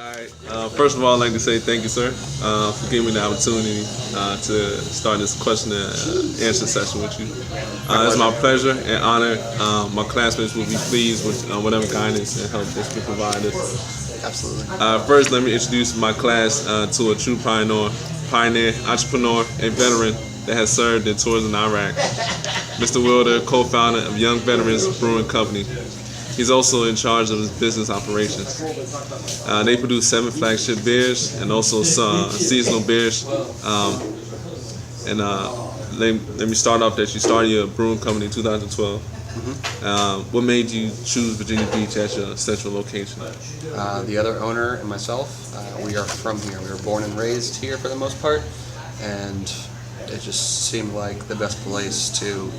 Alright, first of all, I'd like to say thank you, sir, for giving me the opportunity to start this question and answer session with you. It's my pleasure and honor. My classmates will be pleased with whatever guidance and help that you provide us. Absolutely. First, let me introduce my class to a true pioneer, entrepreneur, and veteran that has served in tours in Iraq. Mr. Wilder, co-founder of Young Veterans Brewing Company. He's also in charge of his business operations. They produce 7 flagship beers and also some seasonal beers. Let me start off that you started your brewing company in 2012. Mm-hmm. What made you choose Virginia Beach as your central location? The other owner and myself, we are from here. We were born and raised here for the most part, and it just seemed like the best place to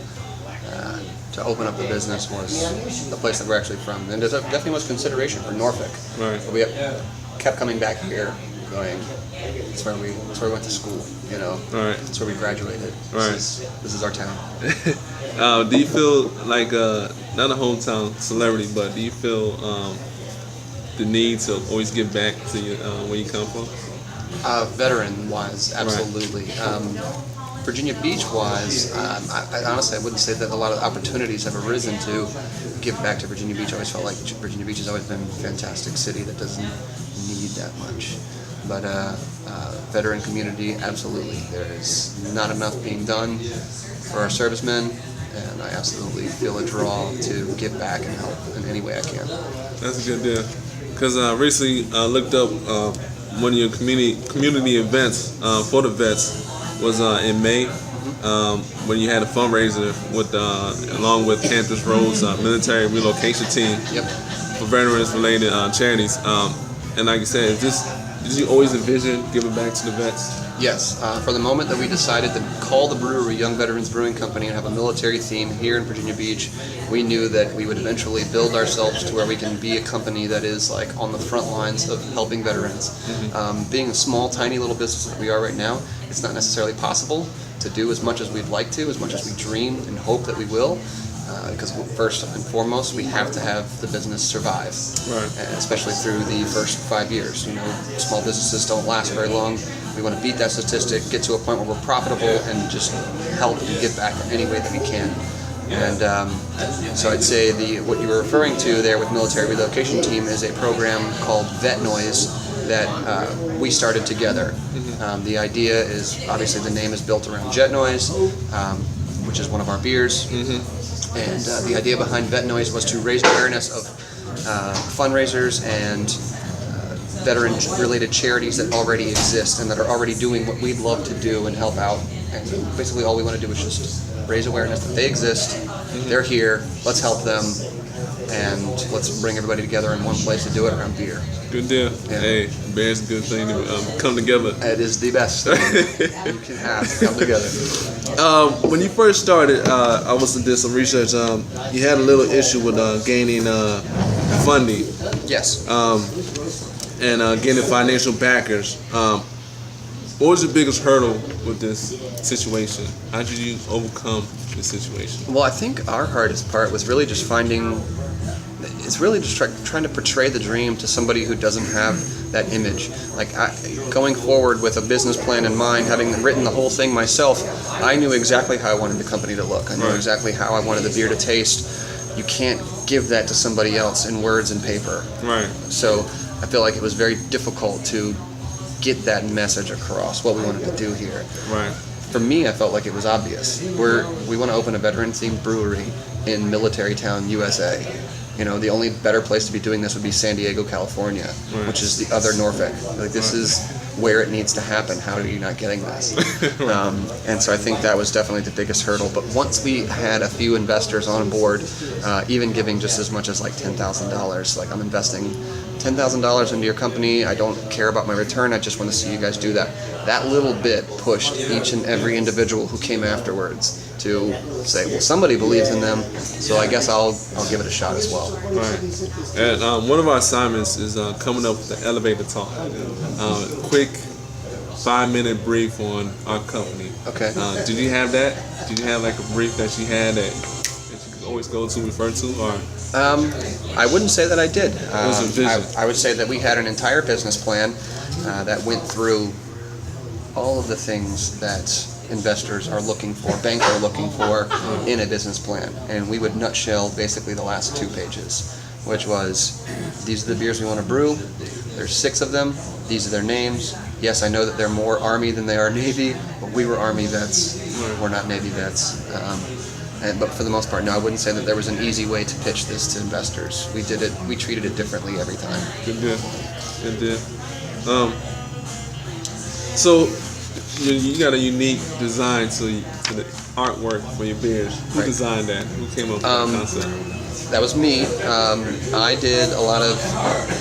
open up the business was the place that we're actually from. And there definitely was consideration for Norfolk. Right. But we kept coming back here, going, it's where we went to school, you know. Right. It's where we graduated. Right. This is our town. Do you feel like, not a hometown celebrity, but do you feel the need to always give back to where you come from? Veteran-wise, absolutely. Right. Virginia Beach-wise, I honestly wouldn't say that a lot of opportunities have arisen to give back to Virginia Beach. I always felt like Virginia Beach has always been a fantastic city that doesn't need that much. But veteran community, absolutely. There is not enough being done for our servicemen, and I absolutely feel a draw to give back and help in any way I can. That's a good deal. Because I recently looked up one of your community events for the vets was in May, when you had a fundraiser with along with Campus Road's military relocation team. Yep. For veterans-related charities. And like you said, did you always envision giving back to the vets? Yes. For the moment that we decided to call the brewery Young Veterans Brewing Company and have a military theme here in Virginia Beach, we knew that we would eventually build ourselves to where we can be a company that is like on the front lines of helping veterans. Mm-hmm. Being a small, tiny little business that we are right now, it's not necessarily possible to do as much as we'd like to, as much as we dream and hope that we will. Because first and foremost, we have to have the business survive, right. Especially through the first 5 years. You know, small businesses don't last very long. We want to beat that statistic, get to a point where we're profitable, and just help and give back in any way that we can. And so I'd say what you were referring to there with Military Relocation Team is a program called Vet Noise that we started together. Mm-hmm. The idea is, obviously the name is built around Jet Noise, which is one of our beers. Mm-hmm. And the idea behind Vet Noise was to raise awareness of fundraisers and veteran-related charities that already exist and that are already doing what we'd love to do and help out. And basically all we want to do is just raise awareness that they exist, they're here, let's help them, and let's bring everybody together in one place to do it around beer. Good deal. Yeah. Hey, beer's a good thing to come together. It is the best thing you can have to come together. When you first started, I also did some research. You had a little issue with gaining funding. Yes. And getting financial backers. What was your biggest hurdle with this situation? How did you overcome this situation? Well, I think our hardest part was really just finding. It's really just trying to portray the dream to somebody who doesn't have that image. Like going forward with a business plan in mind, having written the whole thing myself, I knew exactly how I wanted the company to look. I knew exactly how I wanted the beer to taste. You can't give that to somebody else in words and paper. Right. So I feel like it was very difficult to get that message across, what we wanted to do here. Right. For me, I felt like it was obvious. We want to open a veteran-themed brewery in Military Town, USA. You know, the only better place to be doing this would be San Diego, California, which is the other Norfolk. Like, this is where it needs to happen. How are you not getting this? And so I think that was definitely the biggest hurdle. But once we had a few investors on board, even giving just as much as like $10,000, like I'm investing $10,000 into your company, I don't care about my return, I just want to see you guys do that. That little bit pushed each and every individual who came afterwards to say, well, somebody believes in them, so I guess I'll give it a shot as well. Right. And one of our assignments is coming up with the elevator talk. Quick 5-minute brief on our company. Okay. Did you have that? Did you have like a brief that you had that you could always go to, refer to, or? I wouldn't say that I did. was a vision? I would say that we had an entire business plan that went through all of the things that investors are looking for, banks are looking for in a business plan. And we would nutshell basically the last 2 pages, which was, these are the beers we want to brew. There's 6 of them. These are their names. Yes, I know that they're more Army than they are Navy, but we were Army vets. We're not Navy vets. But for the most part, no, I wouldn't say that there was an easy way to pitch this to investors. We treated it differently every time. Good deal. Good deal. So you got a unique design to the artwork for your beers. Who Right. designed that? Who came up with that concept? That was me. I did a lot of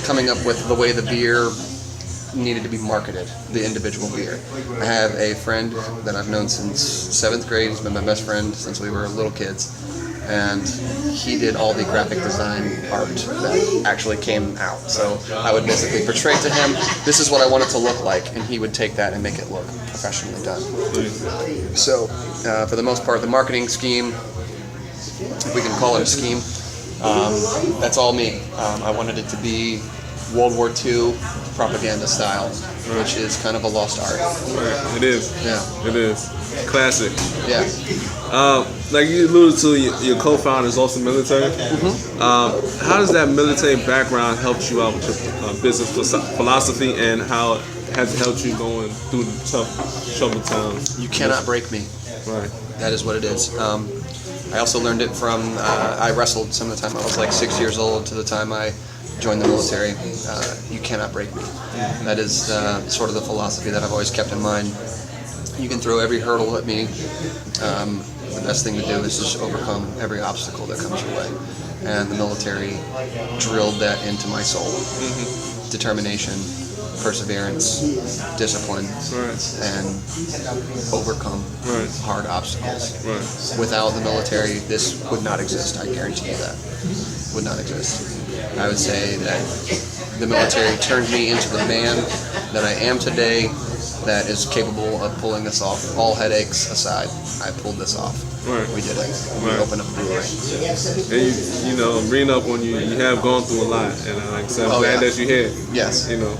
coming up with the way the beer needed to be marketed, the individual beer. I have a friend that I've known since 7th grade. He's been my best friend since we were little kids. And he did all the graphic design art that actually came out. So I would basically portray to him, this is what I want it to look like, and he would take that and make it look professionally done. So for the most part, the marketing scheme, if we can call it a scheme, that's all me. I wanted it to be World War II propaganda style, which is kind of a lost art. Right. It is. Yeah. It is. Classic. Yeah. Like you alluded to, your co-founder is also military. How does that military background help you out with your business philosophy, and how has it helped you going through the tough troubled times? You cannot break me. Right. That is what it is. I also learned it from, I wrestled some of the time. I was like 6 years old to the time I joined the military. You cannot break me. That is sort of the philosophy that I've always kept in mind. You can throw every hurdle at me. The best thing to do is just overcome every obstacle that comes your way. And the military drilled that into my soul. Determination, perseverance, discipline, and overcome hard obstacles. Without the military, this would not exist. I guarantee you that. Would not exist. I would say that the military turned me into the man that I am today, that is capable of pulling this off. All headaches aside, I pulled this off. Right. We did it. We opened up a brewery. And you know, reading up on you, you have gone through a lot, and like I said, I'm glad that you had. Yes. You know,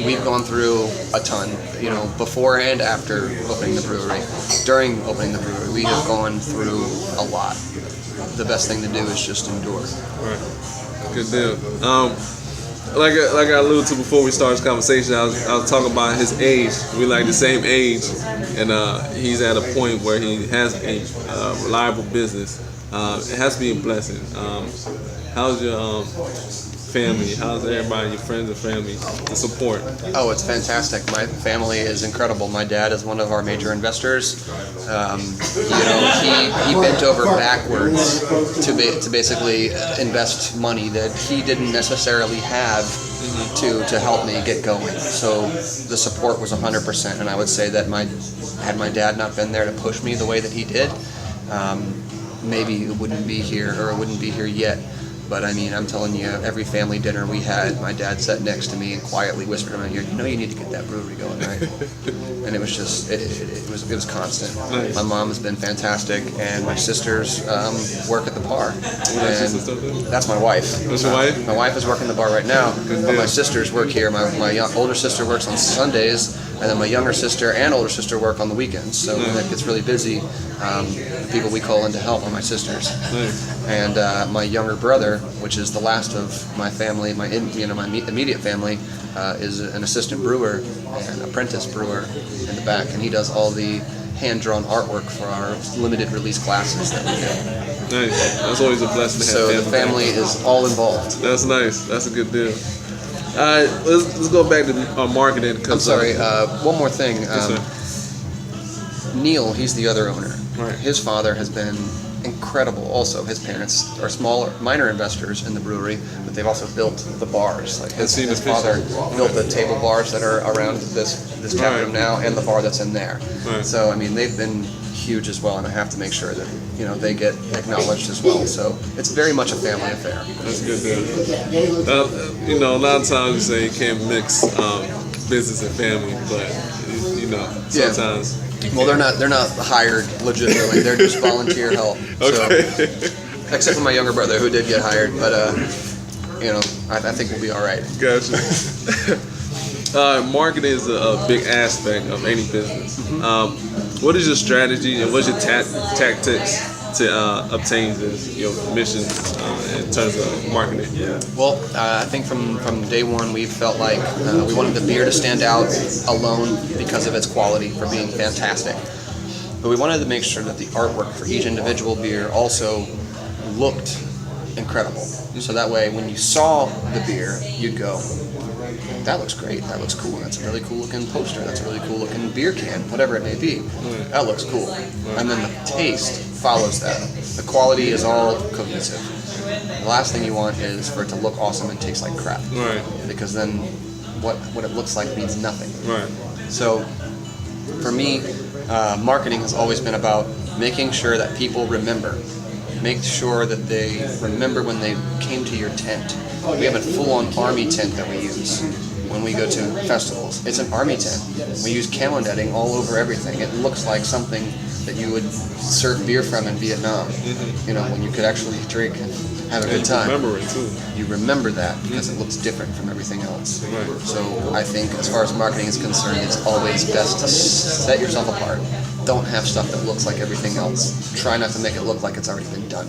we've gone through a ton. You know, before and after opening the brewery. During opening the brewery, we have gone through a lot. The best thing to do is just endure. Right. Good deal. Like I alluded to before we started this conversation, I was talking about his age. We like the same age, and he's at a point where he has a reliable business. It has to be a blessing. How's your family? How's everybody, your friends and family, the support? Oh, it's fantastic. My family is incredible. My dad is one of our major investors. You know, he bent over backwards to basically invest money that he didn't necessarily have to help me get going. So the support was 100%, and I would say that had my dad not been there to push me the way that he did, maybe it wouldn't be here, or it wouldn't be here yet. But I mean, I'm telling you, every family dinner we had, my dad sat next to me and quietly whispered in my ear, "You know, you need to get that brewery going, right?" And it was just, it was constant. Nice. My mom has been fantastic, and my sisters work at the bar. And that's my wife. That's your wife? My wife is working the bar right now, but my sisters work here. My older sister works on Sundays, and then my younger sister and older sister work on the weekends. So when it gets really busy, the people we call in to help are my sisters. Nice. And my younger brother, which is the last of my family, my immediate family, is an assistant brewer, an apprentice brewer in the back, and he does all the hand-drawn artwork for our limited release classes that we do. Nice. That's always a blessing to have. So the family is all involved. That's nice. That's a good deal. Let's go back to marketing. I'm sorry. One more thing. Yes, sir. Neil, he's the other owner. Right. His father has been incredible. Also, his parents are minor investors in the brewery, but they've also built the bars. Like his father built the table bars that are around this tap room now, and the bar that's in there. Right. So I mean, they've been huge as well, and I have to make sure that they get acknowledged as well. So it's very much a family affair. That's a good deal. A lot of times you say you can't mix business and family, but sometimes. Well, they're not hired legitimately. They're just volunteer help. Okay. So Except for my younger brother who did get hired, but you know, I think we'll be all right. Gotcha. Marketing is a big aspect of any business. What is your strategy and what's your tactics to obtain your mission in terms of marketing? Well, I think from day one we felt like we wanted the beer to stand out alone because of its quality for being fantastic. But we wanted to make sure that the artwork for each individual beer also looked incredible. So that way when you saw the beer, you'd go, that looks great, that looks cool, that's a really cool looking poster, that's a really cool looking beer can, whatever it may be. That looks cool. And then the taste follows that. The quality is all cohesive. The last thing you want is for it to look awesome and taste like crap. Right. Because then what it looks like means nothing. Right. So for me, marketing has always been about making sure that people remember. Make sure that they remember when they came to your tent. We have a full-on army tent that we use when we go to festivals. It's an army tent. We use camo netting all over everything. It looks like something that you would serve beer from in Vietnam. You know, when you could actually drink and have a good time. Remember it too. You remember that because it looks different from everything else. Right. So I think as far as marketing is concerned, it's always best to set yourself apart. Don't have stuff that looks like everything else. Try not to make it look like it's already been done.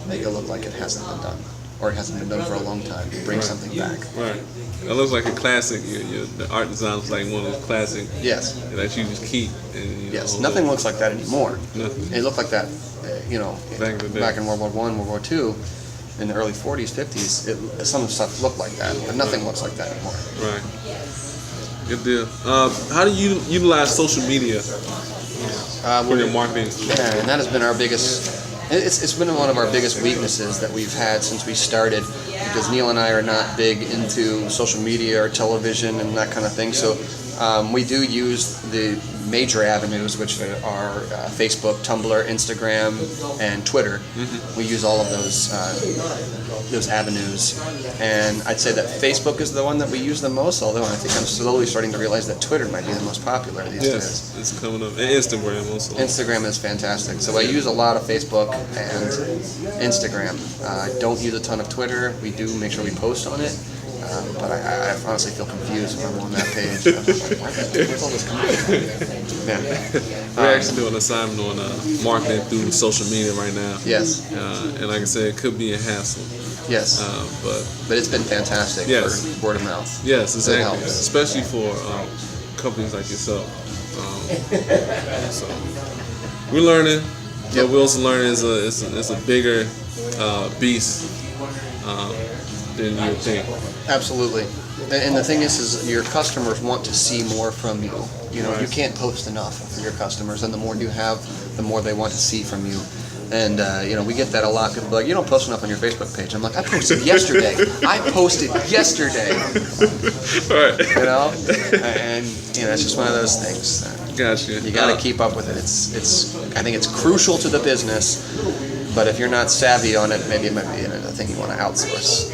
Make it look like it hasn't been done. Or it hasn't been done for a long time. Bring something back. Right. It looks like a classic. The art design is like one of those classic. Yes. That you just keep. And, yes. Nothing looks like that anymore. Nothing. It looked like that, you know, back in World War I, World War II, in the early 40s, 50s. Some of the stuff looked like that, but nothing looks like that anymore. Right. Good deal. How do you utilize social media for your marketing? Yeah, and that has been our biggest. It's been one of our biggest weaknesses that we've had since we started, because Neil and I are not big into social media or television and that kind of thing. So we do use the major avenues, which are Facebook, Tumblr, Instagram, and Twitter. We use all of those avenues, and I'd say that Facebook is the one that we use the most. Although I think I'm slowly starting to realize that Twitter might be the most popular these days. Yes, it's coming up, and Instagram also. Instagram is fantastic. So I use a lot of Facebook and Instagram. I don't use a ton of Twitter. We do make sure we post on it. But I honestly feel confused when I'm on that page. I'm like, where's all this coming from? Yeah. We're actually doing an assignment on marketing through social media right now. Yes. And like I said, it could be a hassle. Yes. But it's been fantastic for word of mouth. Yes, exactly. It helps. Especially for companies like yourself. So we're learning. But we're also learning it's a bigger beast than you would think. Absolutely. And the thing is your customers want to see more from you. You know, you can't post enough for your customers, and the more you have, the more they want to see from you. And, you know, we get that a lot. People are like, you don't post enough on your Facebook page. I'm like, I posted yesterday. I posted yesterday. Right. You know? And, you know, it's just one of those things. Gotcha. You got to keep up with it. I think it's crucial to the business, but if you're not savvy on it, maybe it might be a thing you want to outsource.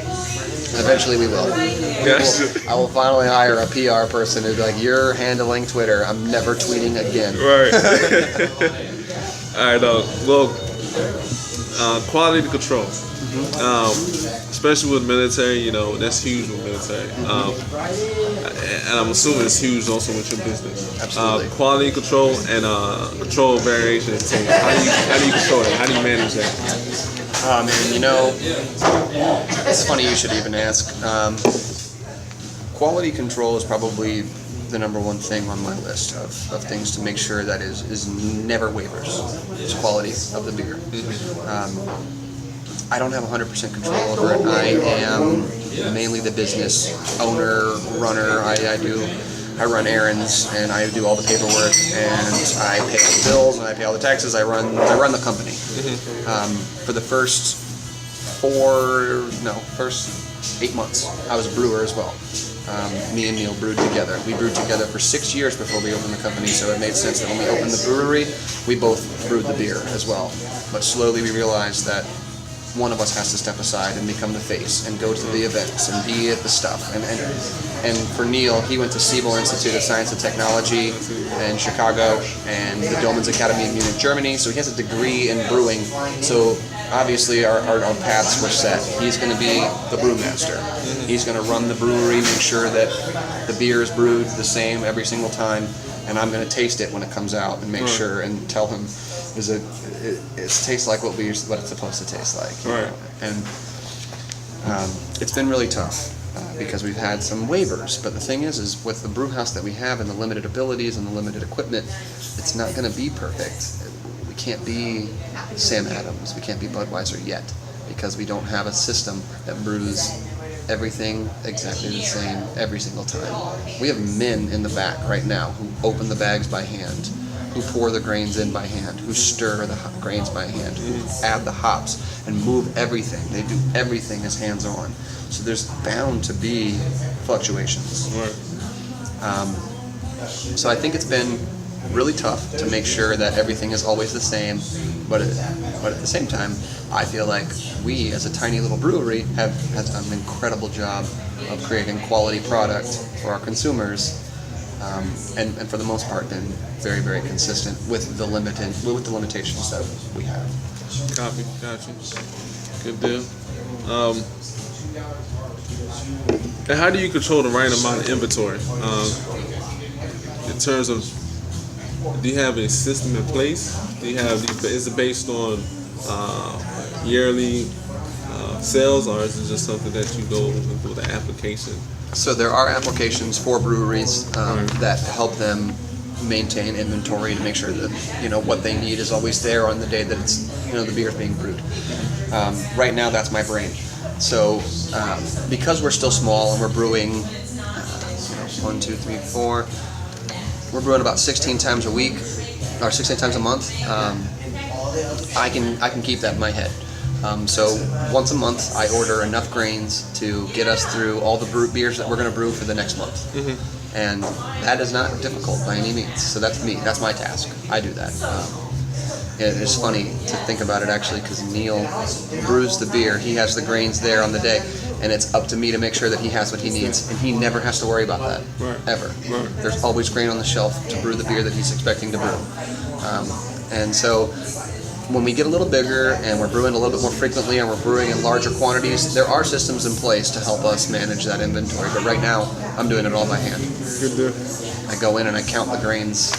Eventually we will. Gotcha. I will finally hire a PR person who'll be like, you're handling Twitter. I'm never tweeting again. Right. All right. Well, quality control. Especially with military, you know, that's huge with military. And I'm assuming it's huge also with your business. Absolutely. Quality control and control variation and change. How do you control that? How do you manage that? Man, you know, it's funny you should even ask. Quality control is probably the number one thing on my list of things to make sure that is never wavers. It's quality of the beer. I don't have 100% control over it. I am mainly the business owner, runner. I run errands and I do all the paperwork and I pay all the bills and I pay all the taxes. I run the company. For the first 8 months, I was a brewer as well. Me and Neil brewed together. We brewed together for 6 years before we opened the company, so it made sense that when we opened the brewery, we both brewed the beer as well. But slowly we realized that one of us has to step aside and become the face and go to the events and be at the stuff. And for Neil, he went to Siebel Institute of Science and Technology in Chicago and the Doemens Academy in Munich, Germany. So he has a degree in brewing. So obviously our paths were set. He's going to be the brewmaster. He's going to run the brewery, make sure that the beer is brewed the same every single time, and I'm going to taste it when it comes out and make sure and tell him, it tastes like what it's supposed to taste like. You know? And it's been really tough. Because we've had some waivers, but the thing is with the brew house that we have and the limited abilities and the limited equipment, it's not going to be perfect. We can't be Sam Adams, we can't be Budweiser yet, because we don't have a system that brews everything exactly the same every single time. We have men in the back right now who open the bags by hand, who pour the grains in by hand, who stir the grains by hand, who add the hops and move everything. They do everything as hands-on. So there's bound to be fluctuations. So I think it's been really tough to make sure that everything is always the same, but at the same time, I feel like we, as a tiny little brewery, has done an incredible job of creating quality product for our consumers, and for the most part, been very, very consistent with the limitations that we have. Copy, gotcha. Good deal. And how do you control the right amount of inventory? In terms of, do you have a system in place? Is it based on yearly sales, or is it just something that you go through the application? So there are applications for breweries that help them maintain inventory to make sure that what they need is always there on the day that it's the beer is being brewed. Right now, that's my brain. So because we're still small and we're brewing 1, 2, 3, 4, we're brewing about 16 times a week or 16 times a month. I can keep that in my head. So once a month, I order enough grains to get us through all the beers that we're going to brew for the next month. And that is not difficult by any means. So that's me. That's my task. I do that. It's funny to think about it, actually, because Neil brews the beer. He has the grains there on the day, and it's up to me to make sure that he has what he needs, and he never has to worry about that, ever. There's always grain on the shelf to brew the beer that he's expecting to brew. And so when we get a little bigger and we're brewing a little bit more frequently and we're brewing in larger quantities, there are systems in place to help us manage that inventory. But right now, I'm doing it all by hand. Good deal. I go in and I count the grains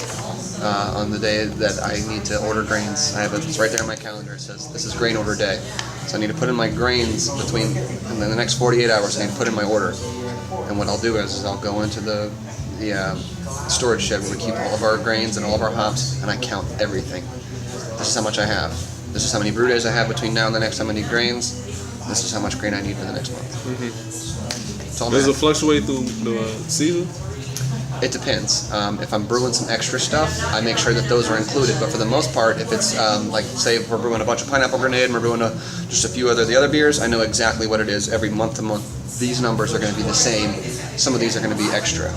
on the day that I need to order grains. It's right there on my calendar. It says, this is grain order day. So I need to put in my grains and then the next 48 hours I need to put in my order. And what I'll do is I'll go into the storage shed where we keep all of our grains and all of our hops, and I count everything. This is how much I have. This is how many brew days I have between now and the next time I need grains. This is how much grain I need for the next month. Does it fluctuate through the season? It depends. If I'm brewing some extra stuff, I make sure that those are included. But for the most part, if it's like, say, if we're brewing a bunch of Pineapple Grenade and we're brewing just a few the other beers, I know exactly what it is every month to month. These numbers are going to be the same. Some of these are going to be extra.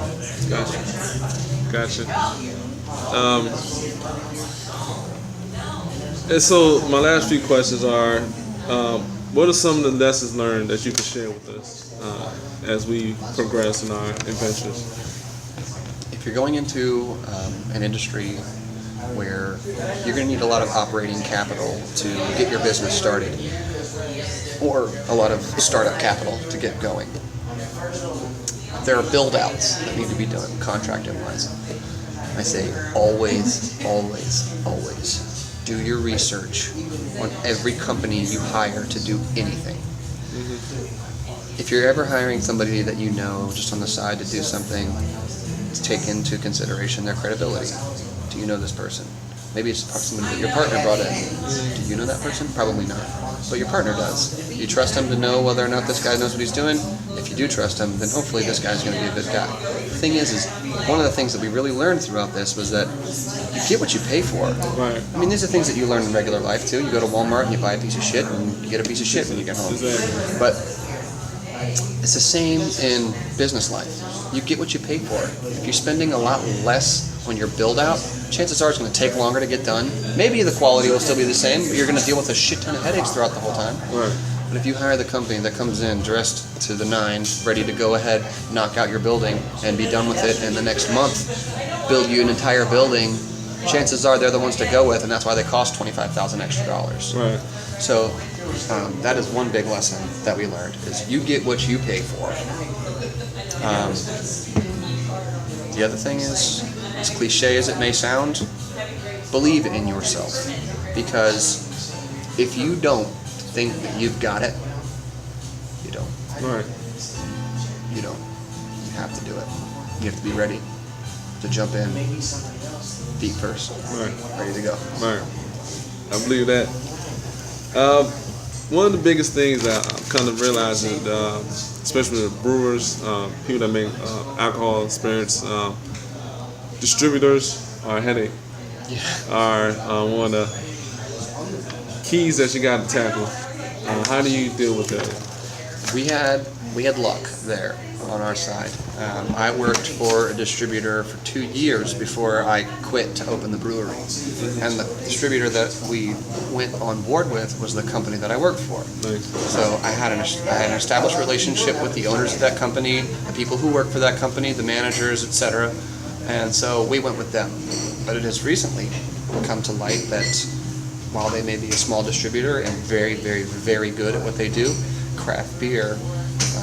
Gotcha. And so my last few questions are, what are some of the lessons learned that you can share with us as we progress in our adventures? If you're going into an industry where you're going to need a lot of operating capital to get your business started, or a lot of startup capital to get going, there are build-outs that need to be done, contracting-wise. I say always, always, always do your research on every company you hire to do anything. If you're ever hiring somebody that you know just on the side to do something, take into consideration their credibility. Do you know this person? Maybe it's somebody that your partner brought in. Do you know that person? Probably not. But your partner does. You trust him to know whether or not this guy knows what he's doing? If you do trust him, then hopefully this guy's going to be a good guy. The thing is one of the things that we really learned throughout this was that you get what you pay for. Right. I mean, these are things that you learn in regular life too. You go to Walmart and you buy a piece of shit, and you get a piece of shit when you get home. Exactly. But it's the same in business life. You get what you pay for. If you're spending a lot less on your build-out, chances are it's going to take longer to get done. Maybe the quality will still be the same, but you're going to deal with a shit ton of headaches throughout the whole time. Right. But if you hire the company that comes in dressed to the nines, ready to go ahead, knock out your building, and be done with it, and the next month build you an entire building, chances are they're the ones to go with, and that's why they cost $25,000 extra. Right. So that is one big lesson that we learned, is you get what you pay for. The other thing is, as cliche as it may sound, believe in yourself. Because if you don't think that you've got it, you don't. Right. You don't. You have to do it. You have to be ready to jump in, feet first, Right. ready to go. Right. I believe that. One of the biggest things that I'm kind of realizing, especially with brewers, people that make alcohol, spirits, distributors are a headache. Yeah. Are one of the keys that you got to tackle. How do you deal with that? We had luck there on our side. I worked for a distributor for 2 years before I quit to open the brewery. And the distributor that we went on board with was the company that I worked for. Nice. So I had an established relationship with the owners of that company, the people who work for that company, the managers, etc. And so we went with them. But it has recently come to light that while they may be a small distributor and very, very, very good at what they do, craft beer,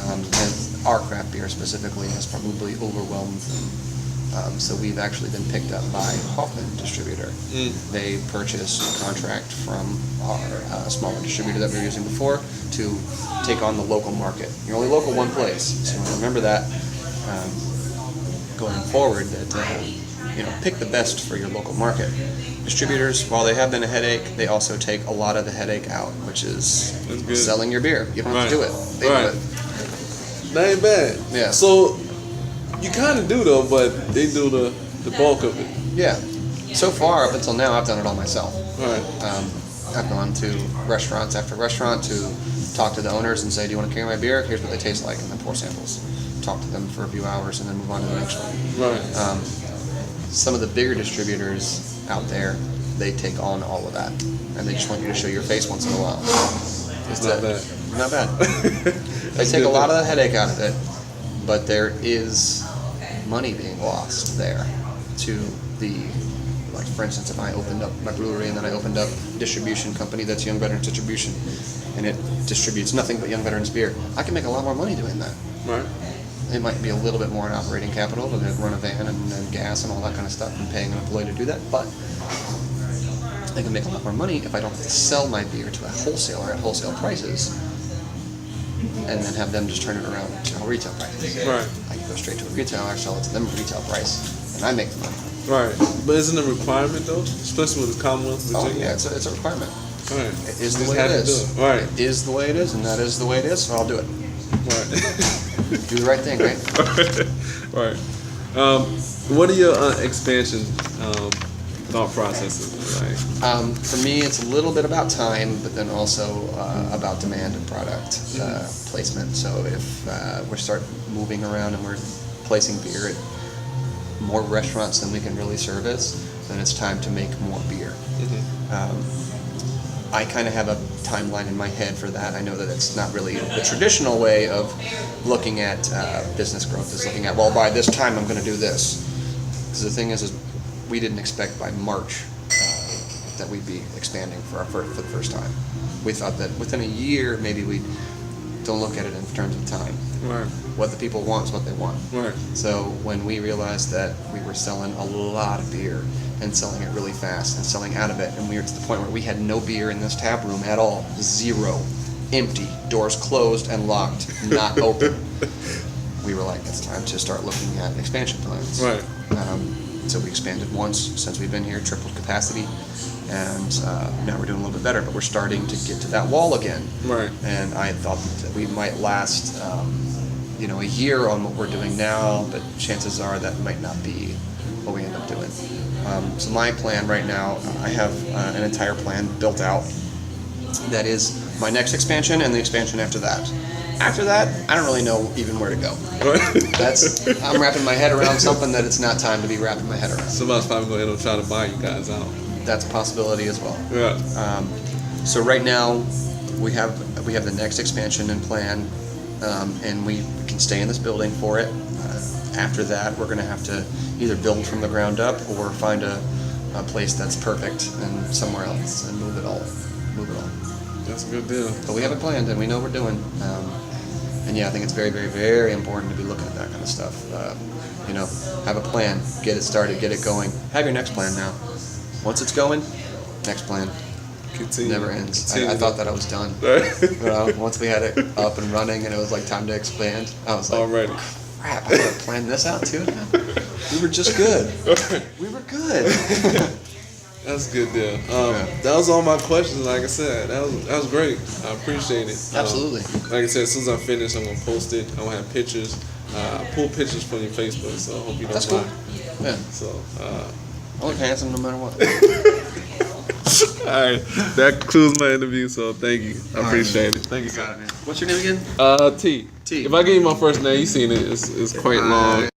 and our craft beer specifically, has probably overwhelmed them. So we've actually been picked up by Hoffman Distributor. They purchased a contract from our smaller distributor that we were using before to take on the local market. You're only local one place, so remember that going forward, that pick the best for your local market. Distributors, while they have been a headache, they also take a lot of the headache out, which is selling your beer. You don't have to do it. They do it. That ain't bad. Yeah. So you kind of do though, but they do the bulk of it. Yeah. So far, up until now, I've done it all myself. Right. I've gone to restaurants after restaurant to talk to the owners and say, do you want to carry my beer? Here's what they taste like, and then pour samples. Talk to them for a few hours and then move on to the next one. Right. Some of the bigger distributors out there, they take on all of that, and they just want you to show your face once in a while. It's not bad. Not bad. They take a lot of the headache out of it, but there is money being lost there to the, like for instance, if I opened up my brewery and then I opened up a distribution company that's Young Veterans Distribution, and it distributes nothing but Young Veterans beer, I can make a lot more money doing that. Right. It might be a little bit more in operating capital to run a van and gas and all that kind of stuff and paying an employee to do that, but I can make a lot more money if I don't have to sell my beer to a wholesaler at wholesale prices and then have them just turn it around to retail prices. Right. I can go straight to a retailer, sell it to them at retail price, and I make the money. Right. But isn't it a requirement though, especially with the Commonwealth of Virginia? Oh yeah, it's a requirement. Right. It is the way it is. Right. It is the way it is, and that is the way it is, so I'll do it. Right. Do the right thing, right? Right. What are your expansion thought processes like? For me, it's a little bit about time, but then also about demand and product placement. So if we start moving around and we're placing beer at more restaurants than we can really service, then it's time to make more beer. I kind of have a timeline in my head for that. I know that it's not really the traditional way of looking at business growth, is looking at, well, by this time I'm going to do this. Because the thing is we didn't expect by March that we'd be expanding for the first time. We thought that within a year, maybe we don't look at it in terms of time. Right. What the people want is what they want. Right. So when we realized that we were selling a lot of beer and selling it really fast and selling out of it, and we were to the point where we had no beer in this tap room at all, zero, empty, doors closed and locked, not open, we were like, it's time to start looking at expansion plans. Right. So we expanded once since we've been here, tripled capacity, and now we're doing a little bit better, but we're starting to get to that wall again. Right. And I thought that we might last a year on what we're doing now, but chances are that might not be what we end up doing. So my plan right now, I have an entire plan built out that is my next expansion and the expansion after that. After that, I don't really know even where to go. I'm wrapping my head around something that it's not time to be wrapping my head around. Somebody's probably going to end up trying to buy you guys out. That's a possibility as well. Yeah. So right now, we have the next expansion in plan, and we can stay in this building for it. After that, we're going to have to either build from the ground up or find a place that's perfect and somewhere else and move it all. That's a good deal. But we have it planned, and we know what we're doing. And yeah, I think it's very, very, very important to be looking at that kind of stuff. You know, have a plan, get it started, get it going. Have your next plan now. Once it's going, next plan. Continue. Never ends. Continue. I thought that I was done. You know, once we had it up and running and it was like time to expand, I was like, Already. crap, I gotta plan this out too now. We were just good. We were good. That's a good deal. That was all my questions. Like I said, that was great. I appreciate it. Absolutely. Like I said, as soon as I'm finished, I'm gonna post it. I'm gonna have pictures. I pull pictures from your Facebook, so I hope you don't That's mind. cool. Yeah. So, I look handsome no matter what. all right, that concludes my interview. So thank you. I appreciate it. Thank you. Got it, man. What's your name again? T. T. If I give you my first name, you seen it. It's quite long.